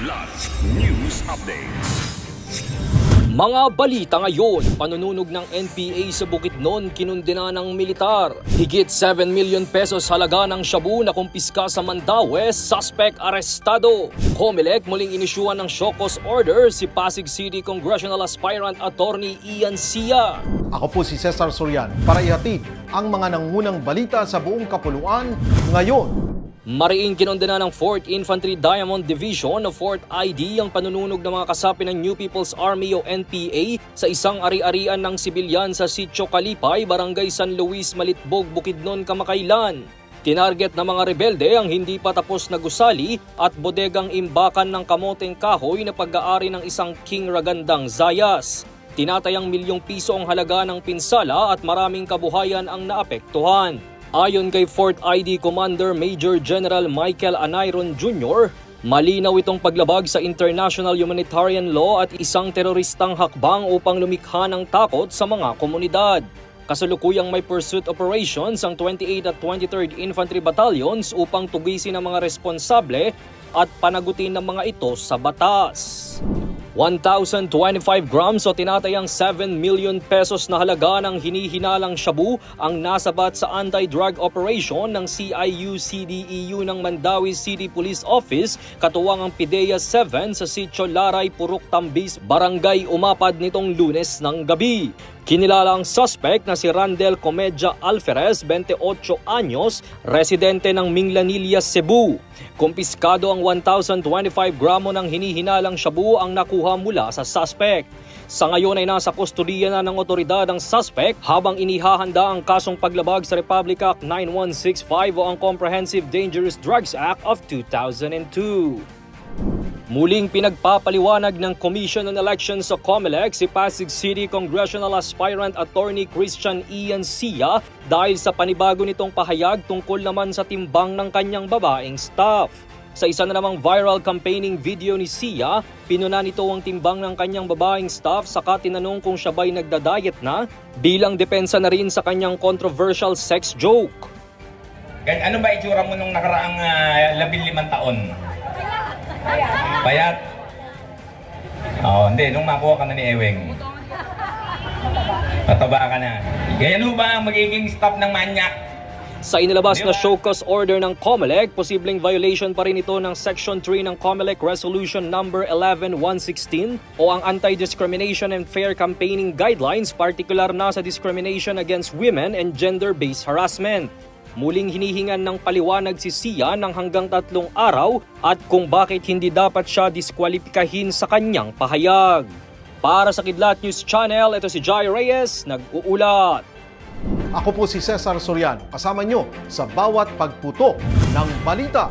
Kilat News Updates. Mga balita ngayon, panununog ng NPA sa Bukidnon kinundena ng militar. Higit 7 million pesos halaga ng shabu na kumpiska sa Mandaue, suspect arestado. COMELEC muling inisyuhan ng show cause order si Pasig City Congressional Aspirant Attorney Ian Sia. Ako po si Cesar Sorian para ihatid ang mga nangunang balita sa buong kapuluan ngayon. Mariing kinondena ng 4th Infantry Diamond Division o 4th ID ang panununog ng mga kasapi ng New People's Army o NPA sa isang ari-arian ng sibilyan sa Sitio Kalipay, Barangay San Luis, Malitbog, Bukidnon, Kamakailan. Tinarget ng mga rebelde ang hindi pa tapos na gusali at bodegang imbakan ng kamoteng kahoy na pag-aari ng isang King Ragandang Zayas. Tinatayang milyong piso ang halaga ng pinsala at maraming kabuhayan ang naapektuhan. Ayon kay 4th ID Commander Major General Michael Anayron Jr., malinaw itong paglabag sa international humanitarian law at isang teroristang hakbang upang lumikha ng takot sa mga komunidad. Kasalukuyang may pursuit operations ang 28th at 23rd Infantry Battalions upang tugisin ang mga responsable at panagutin ng mga ito sa batas. 1,025 grams o tinatayang 7 million pesos na halaga ng hinihinalang shabu ang nasabat sa anti-drug operation ng CIU-CDEU ng Mandaue City Police Office katuwang ang PIDEA 7 sa Sitio Laray, Purok Tambis, Barangay Umapad nitong Lunes ng gabi. Kinilala ang suspect na si Randel Comedja Alferez, 28 anyos, residente ng Minglanilla, Cebu. Kumpiskado ang 1,025 gramo ng hinihinalang shabu ang nakuha mula sa suspect. Sa ngayon ay nasa kustodiya na ng otoridad ang suspect habang inihahanda ang kasong paglabag sa Republic Act 9165 o ang Comprehensive Dangerous Drugs Act of 2002. Muling pinagpapaliwanag ng Commission on Elections sa COMELEC si Pasig City Congressional Aspirant Attorney Christian Ian Sia dahil sa panibago nitong pahayag tungkol naman sa timbang ng kanyang babaeng staff. Sa isa na namang viral campaigning video ni Sia, pinuna nito ang timbang ng kanyang babaeng staff saka tinanong kung siya ba'y nagda-diet na bilang depensa na rin sa kanyang controversial sex joke. Ano ba itsura mo nung nakaraang 15 taon? Payat? Hindi. Nung makuha ka na ni Ewing. Pataba ka na. Ganyan ba ang magiging stop ng manyak? Sa inilabas na show cause order ng COMELEC, posibleng violation pa rin ito ng Section 3 ng COMELEC Resolution number 11116 o ang Anti-Discrimination and Fair Campaigning Guidelines, partikular na sa discrimination against women and gender-based harassment. Muling hinihingan ng paliwanag si Sia ng hanggang 3 araw at kung bakit hindi dapat siya diskwalipikahin sa kanyang pahayag. Para sa Kidlat News Channel, ito si Jai Reyes, nag-uulat. Ako po si Cesar Sorian, kasama nyo sa bawat pagputo ng balita.